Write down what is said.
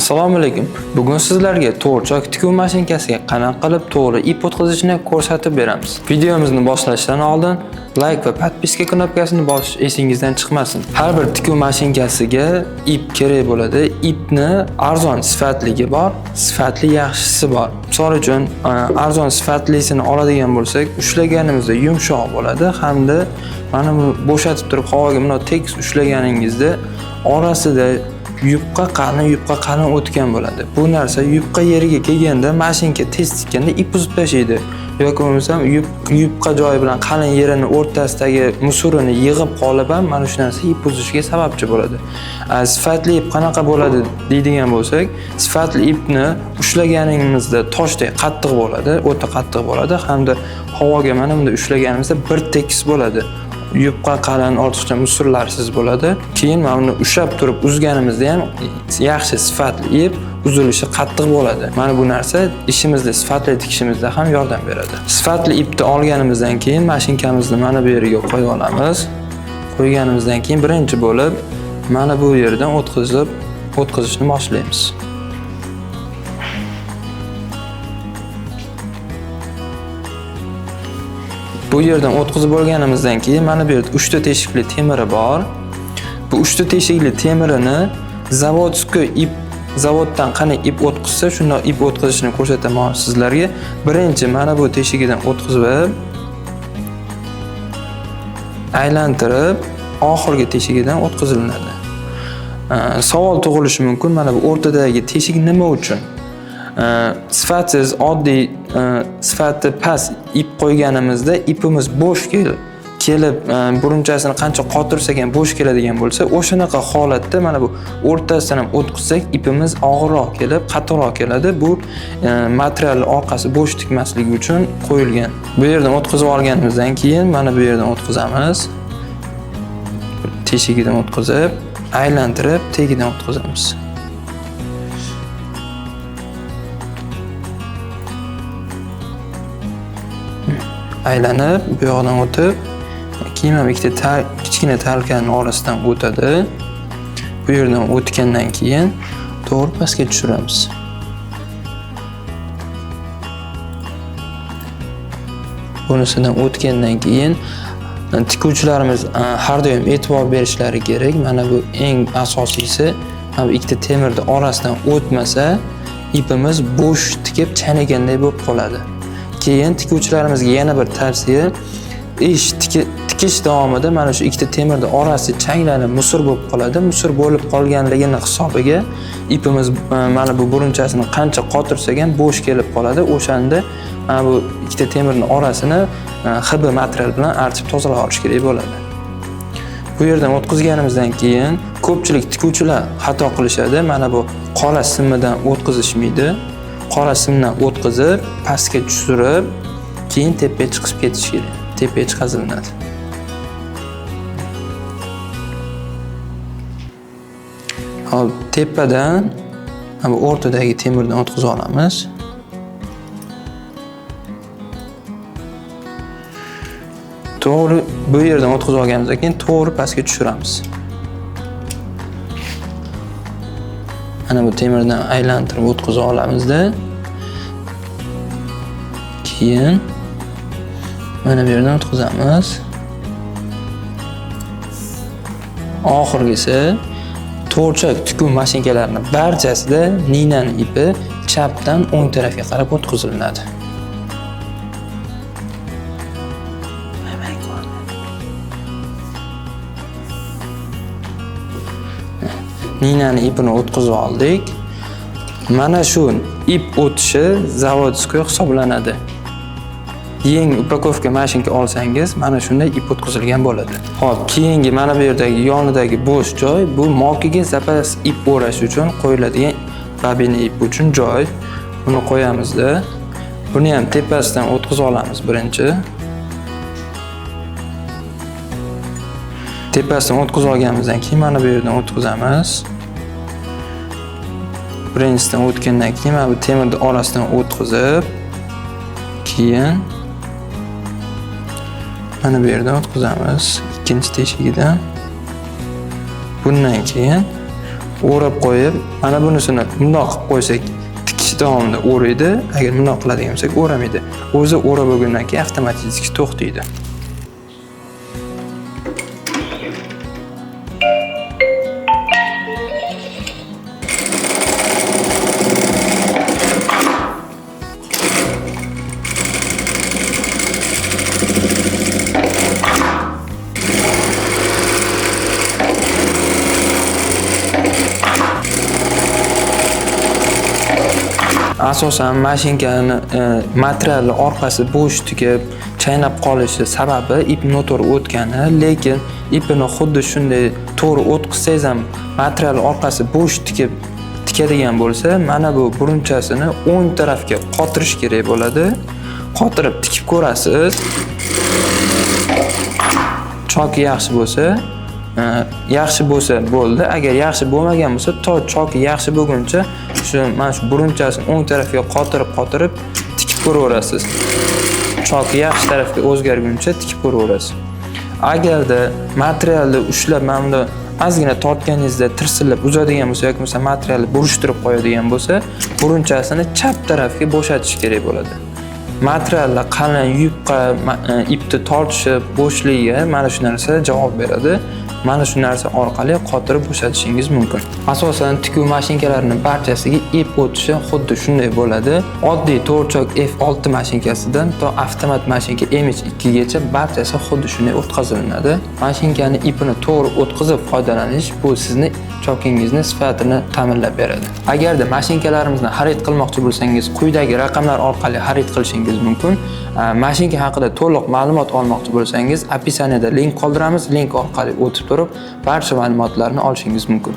Assalomu alaykum. Bugun sizlarga to'g'richoq tikuv mashinkasiga qanaqa qilib to'g'ri ip o'tkazishni ko'rsatib beramiz. Videomizni boshlashdan oldin like va podpiska knopkasini bosish esingizdan chiqmasin. Har bir tikuv mashinkasiga ip kerak bo'ladi. Ipni arzon sifatligi bor, sifatli yaxshisi bor. Misol uchun, arzon sifatlisini oladigan bo'lsak, ushlaganimizda yumshoq bo'ladi hamda mana buni bo'shatib turib havoga buni tekis ushlaganingizda orasida yupqa qalin o'tgan bo'ladi. Bu narsa yupqa yeriga kelganda mashinka tez tikkanda ip uzib tashlaydi. Yoki bo'lmasa yupqa joyi bilan qalin yerini o'rtasidagi musurini yig'ib qolib ham mana shu narsa ip uzishiga sababchi bo'ladi. Sifatli ip qanaqa bo'ladi deydigan bo'lsak, sifatli ipni ushlaganingizda toshdek qattiq bo'ladi, o'ta qattiq bo'ladi hamda havoga mana bunday ushlaganimizda bir tekis bo'ladi. Yupqa qalin, ortiqcha musurlarsiz bo'ladi. Keyin mana buni ushlab turib uzganimizda ham yaxshi sifatli ip uzilishi qattiq bo'ladi. Mana bu narsa ishimizda sifatli tikishimizda ham yordam beradi. Sifatli ipni olganimizdan keyin mashinkamizni mana bu yerga qo'yib olamiz. Qo'yganimizdan keyin birinchi bo'lib mana bu yerdan o'tkazishni boshlaymiz. Bu yerdan o'tkazib bo'lganimizdan keyin mana bu yerda 3 ta teshikli temiri bor. Bu 3 ta teshikli temirini zavoddan qanday ip o'tkazsa, shunday ip o'tkazishni ko'rsataman sizlarga. Birinchi mana bu teshigidan o'tkazib, aylantirib, oxirgi teshigidan o'tkazilinadi. Savol tug'ilishi mumkin, mana bu o'rtadagi teshik nima uchun? Sifatsiz oddiy sifati past ip qo'yganimizda ipimiz bo'sh kelib burunchasini qancha qotirsak ham bo'sh keladigan bo'lsa, o'shanaqa holatda mana bu o'rtasidan ham o'tkazsak ipimiz og'irroq kelib, qattiqroq keladi. Bu material orqasi bo'sh tikmasligi uchun qo'yilgan. Bu yerdan o'tkazib olganimizdan keyin mana bu yerdan o'tkazamiz. Teshigidan o'tkazib, aylantirib, tagidan o'tkazamiz. Aylanib, bu yoqdan o'tib, keyin ham ikkita kichkina talkaning orasidan o'tadi. Bu yerdan o'tgandan keyin to'g'ri pastga tushiramiz. Bunisidan o'tgandan keyin tikuvchilarimiz har doim e'tibor berishlari kerak. Mana bu eng asosiysi, mana bu ikkita temirning orasidan o'tmasa, ipimiz bo'sh tikib chanaganday bo'lib qoladi. Keyin tikuvchilarimizga yana bir tavsiya, tikish davomida mana shu ikkita temirning orasi changlanib musur bo'lib qoladi. Musur bo'lib qolganligini hisobiga ipimiz mana bu burunchasini qancha qotirsak ham bo'sh kelib qoladi. O'shanda mana bu ikkita temirning orasini hib material bilan artib tozalab olish kerak bo'ladi. Bu yerdan o'tkazganimizdan keyin ko'pchilik tikuvchilar xato qilishadi. Mana bu qora simdan o'tkazishmaydi. Qora simdan o'tkazib, pastga tushirib, keyin tepaga chiqib ketish kerak. Tepaga chiqazilinadi. Hop, tepadan bu o'rtadagi temirdan o'tkazib olamiz. To'g'ri bu yerdan o'tkazib olganimizdan keyin to'g'ri pastga tushiramiz. Mana bu temirdan aylantirib o'tkazib olamizda. Keyin mana bu yerdan o'tkazamiz. Oxirgisi to'g'richoq tikuv mashinkalarining barchasida ninaning ipi chapdan o'ng tarafga qarab o'tkazilinadi. Ninani ipini o'tkazib oldik. Mana shu ip o'tishi zavodskiy hisoblanadi. Yangi upakovka mashinka olsangiz, mana shunday ip o'tkazilgan bo'ladi. Xo'p, keyingi mana bu yerdagi yonidagi bo'sh joy, bu mokiga zapas ip o'rash uchun qo'yiladigan babina ip uchun joy. Buni qo'yamizda. Buni ham tepasidan o'tkazib olamiz birinchi. Tepasidan o'tkazib olganimizdan keyin mana bu yerdan o'tkazamiz. Birinchisidan o'tgandan keyin mana bu temirning orasidan o'tkazib, keyin mana bu yerdan o'tkazamiz. Ikkinchi teshigidan. Bundan keyin o'rab qo'yib, mana bunisini bundoq qilib qo'ysak, tikish davomida o'raydi. Agar bundoq qiladigan bo'lsak, o'ramaydi. O'zi o'rab bo'lgandan keyin avtomatik to'xtaydi. Asosan mashinkani materiali orqasi bo'sh tikib, chaynab qolishi sababi ip noto'g'ri o'tgani, lekin ipini xuddi shunday to'g'ri o'tqizsangiz ham material orqasi bo'sh tikadigan bo'lsa, mana bu burunchasini o'ng tarafga qotirish kerak bo'ladi. Qotirib tikib ko'rasiz. Choki yaxshi bo'lsa bo'ldi. Agar yaxshi bo'lmagan bo'lsa, choki yaxshi bo'lguncha mana shu burunchasini o'ng tarafga qotirib tikib ko'raverasiz. Choki yaxshi tarafga o'zgarguncha tikib ko'raverasiz. Agarda materialni ushlab mana bunda ozgina tortganingizda tirsillab uzadigan bo'lsa yoki bo'lmasa materialni burishtirib qo'yadigan bo'lsa, burunchasini chap tarafga bo'shatish kerak bo'ladi. Materiallar qalin, yupqa, ipni tortishib, bo'shligiga mana shu narsa javob beradi. Mana shu narsa orqali qotirib bo'shatishingiz mumkin. Asosan tikuv mashinkalarining barchasiga ip o'tishi xuddi shunday bo'ladi. Oddiy to'rtchok F6 mashinkasidan to avtomat mashinka MH2 gacha barchasi xuddi shunday o'tkaziladi. Mashinkani ipini to'g'ri o'tkazib foydalanish bu sizni chokingizni sifatini ta'minlab beradi. Agarda mashinkalarimizni xarid qilmoqchi bo'lsangiz, quyidagi raqamlar orqali xarid qilishingiz mumkin. Mashinka haqida to'liq ma'lumot olmoqchi bo'lsangiz, opisaniyada link qoldiramiz. Link orqali o'tib turib, barcha ma'lumotlarni olishingiz mumkin.